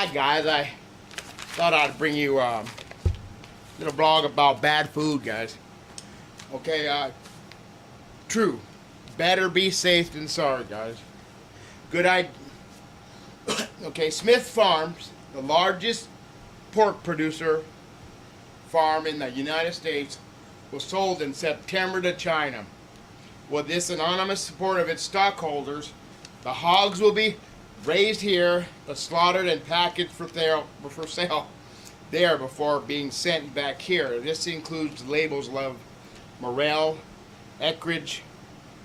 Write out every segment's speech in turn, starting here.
Hi guys, I thought I'd bring you a little blog about bad food, guys. Okay, true. Better be safe than sorry, guys. Good idea. Okay, Smith Farms, the largest pork producer farm in the United States, was sold in September to China. With this anonymous support of its stockholders, the hogs will be raised here, but slaughtered and packaged for sale there before being sent back here. This includes labels of Morel, Eckrich,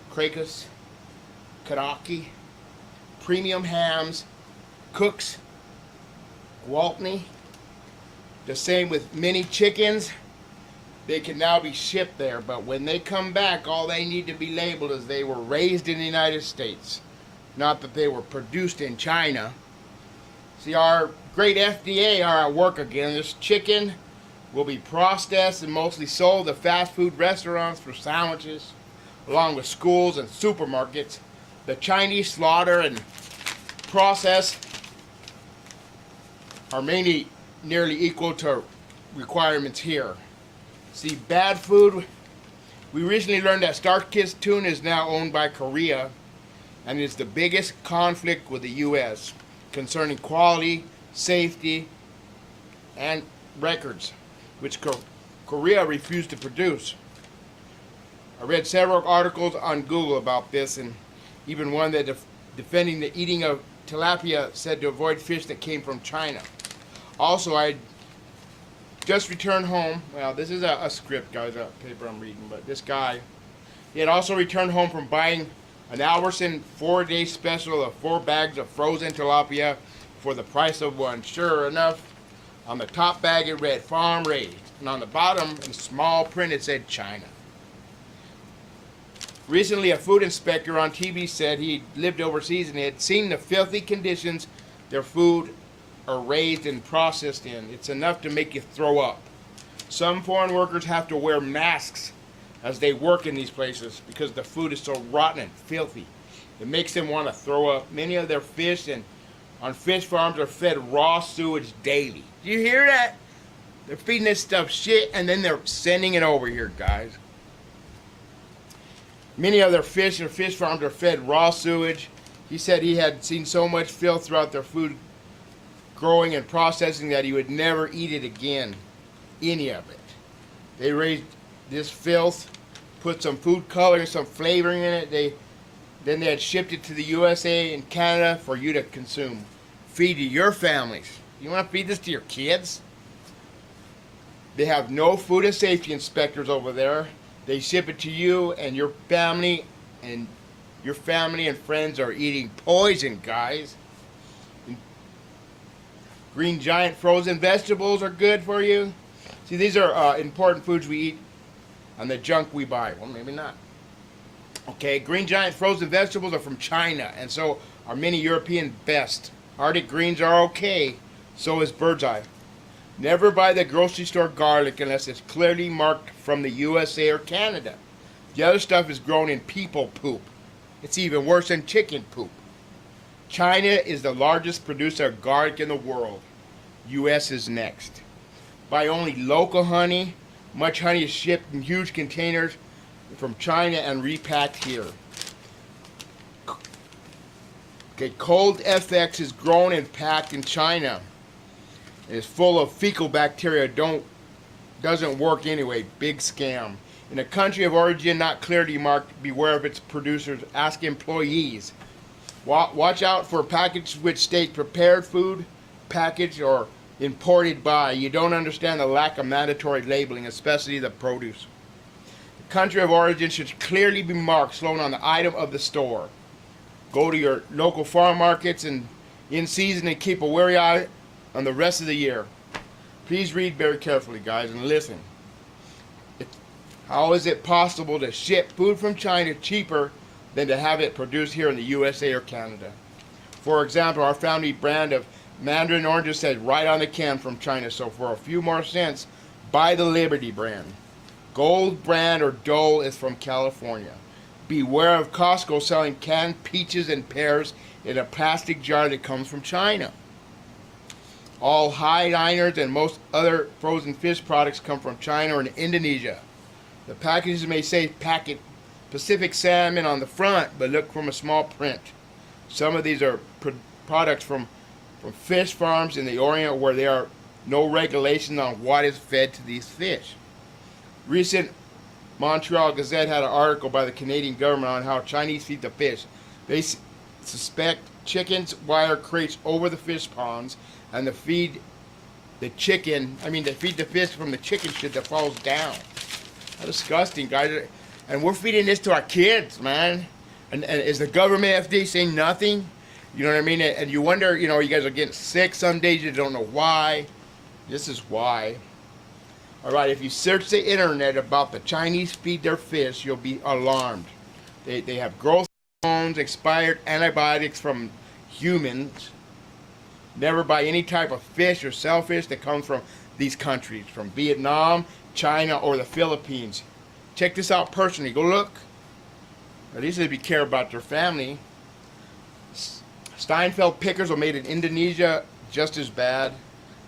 Cracus, Kadaki, premium hams, Cooks, Gwaltney. The same with many chickens. They can now be shipped there, but when they come back, all they need to be labeled is they were raised in the United States, not that they were produced in China. See, our great FDA are at work again. This chicken will be processed and mostly sold to fast food restaurants for sandwiches, along with schools and supermarkets. The Chinese slaughter and process are mainly nearly equal to requirements here. See, bad food. We recently learned that Star-Kissed tuna is now owned by Korea and is the biggest conflict with the U.S. concerning quality, safety, and records, which Korea refused to produce. I read several articles on Google about this, and even one that defending the eating of tilapia said to avoid fish that came from China. Also, I just returned home. Well, this is a script, guys, a paper I'm reading, but this guy, he had also returned home from buying an Albertson 4-day special of 4 bags of frozen tilapia for the price of one. Sure enough, on the top bag it read farm raised, and on the bottom in small print it said China. Recently, a food inspector on TV said he lived overseas and he had seen the filthy conditions their food are raised and processed in. It's enough to make you throw up. Some foreign workers have to wear masks as they work in these places because the food is so rotten and filthy. It makes them want to throw up. Many of their fish on fish farms are fed raw sewage daily. Do you hear that? They're feeding this stuff shit and then they're sending it over here, guys. Many of their fish or fish farms are fed raw sewage. He said he had seen so much filth throughout their food growing and processing that he would never eat it again, any of it. They raised this filth, put some food coloring, some flavoring in it. Then they had shipped it to the USA and Canada for you to consume. Feed to your families. You want to feed this to your kids? They have no food and safety inspectors over there. They ship it to you and your family and friends are eating poison, guys. Green Giant frozen vegetables are good for you. See, these are important foods we eat and the junk we buy. Well, maybe not. Okay, Green Giant frozen vegetables are from China, and so are many European best. Arctic greens are okay, so is bird's eye. Never buy the grocery store garlic unless it's clearly marked from the USA or Canada. The other stuff is grown in people poop. It's even worse than chicken poop. China is the largest producer of garlic in the world. U.S. is next. Buy only local honey. Much honey is shipped in huge containers from China and repacked here. Okay, Cold FX is grown and packed in China. It is full of fecal bacteria. Doesn't work anyway. Big scam. In a country of origin not clearly marked, beware of its producers. Ask employees. Watch out for packages which state prepared food, packaged, or imported by. You don't understand the lack of mandatory labeling, especially the produce. The country of origin should clearly be marked, shown on the item of the store. Go to your local farm markets and in season and keep a wary eye on the rest of the year. Please read very carefully, guys, and listen. How is it possible to ship food from China cheaper than to have it produced here in the USA or Canada? For example, our family brand of Mandarin oranges says right on the can from China, so for a few more cents, buy the Liberty brand. Gold brand or Dole is from California. Beware of Costco selling canned peaches and pears in a plastic jar that comes from China. All high liners and most other frozen fish products come from China or Indonesia. The packages may say packet Pacific salmon on the front, but look from a small print. Some of these are products from fish farms in the Orient where there are no regulations on what is fed to these fish. Recent Montreal Gazette had an article by the Canadian government on how Chinese feed the fish. They suspect chickens wire crates over the fish ponds, and they feed the fish from the chicken shit that falls down. How disgusting, guys. And we're feeding this to our kids, man. And is the government FDA saying nothing? You know what I mean? And you wonder, you guys are getting sick some days, you don't know why. This is why. Alright, if you search the internet about the Chinese feed their fish, you'll be alarmed. They have growth hormones, expired antibiotics from humans. Never buy any type of fish or shellfish that comes from these countries, from Vietnam, China, or the Philippines. Check this out personally. Go look. At least if you care about your family. Steinfeld pickers are made in Indonesia, just as bad.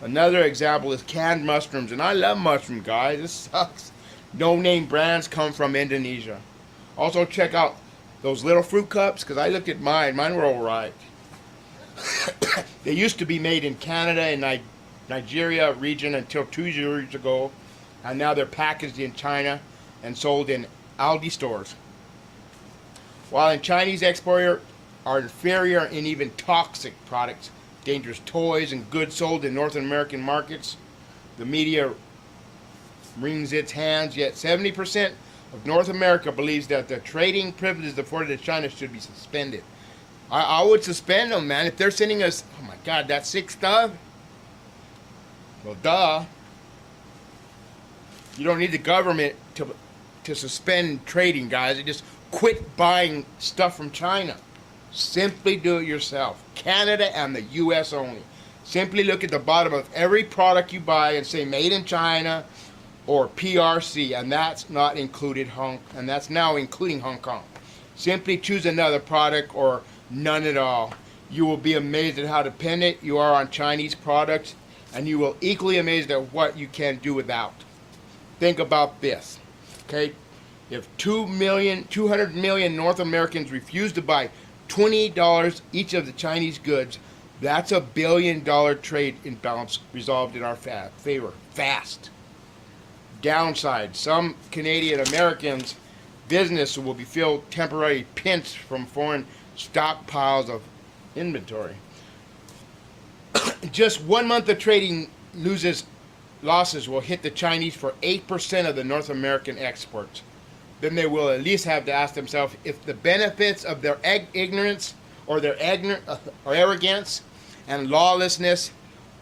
Another example is canned mushrooms, and I love mushroom, guys. This sucks. No-name brands come from Indonesia. Also, check out those little fruit cups, because I looked at mine. Mine were all right. They used to be made in Canada and Nigeria region until 2 years ago, and now they're packaged in China and sold in Aldi stores. While in Chinese exporters are inferior and even toxic products, dangerous toys and goods sold in North American markets, the media wrings its hands, yet 70% of North America believes that the trading privileges afforded to China should be suspended. I would suspend them, man. If they're sending us, oh my God, that sick stuff. Well, duh. You don't need the government to suspend trading, guys. Just quit buying stuff from China. Simply do it yourself. Canada and the U.S. only. Simply look at the bottom of every product you buy and say made in China or PRC, and that's not included and that's now including Hong Kong. Simply choose another product or none at all. You will be amazed at how dependent you are on Chinese products, and you will equally amazed at what you can do without. Think about this, okay? If 200 million North Americans refuse to buy $28 each of the Chinese goods, that's $1 billion trade imbalance resolved in our favor, fast. Downside, some Canadian Americans business will be filled temporarily pinched from foreign stockpiles of inventory. Just 1 month of trading losses will hit the Chinese for 8% of the North American exports. Then they will at least have to ask themselves if the benefits of their ignorance or their arrogance and lawlessness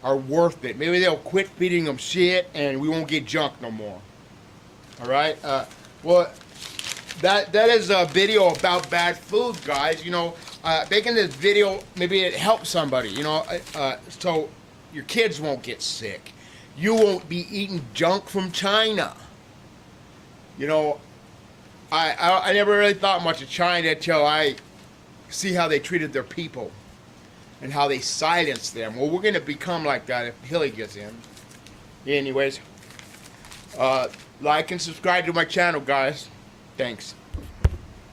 are worth it. Maybe they'll quit feeding them shit and we won't get junk no more. All right. Well, that is a video about bad food, guys. Making this video, maybe it helps somebody. So your kids won't get sick. You won't be eating junk from China. I never really thought much of China until I see how they treated their people and how they silenced them. Well, we're going to become like that if Hilly gets in. Anyways, like and subscribe to my channel, guys. Thanks.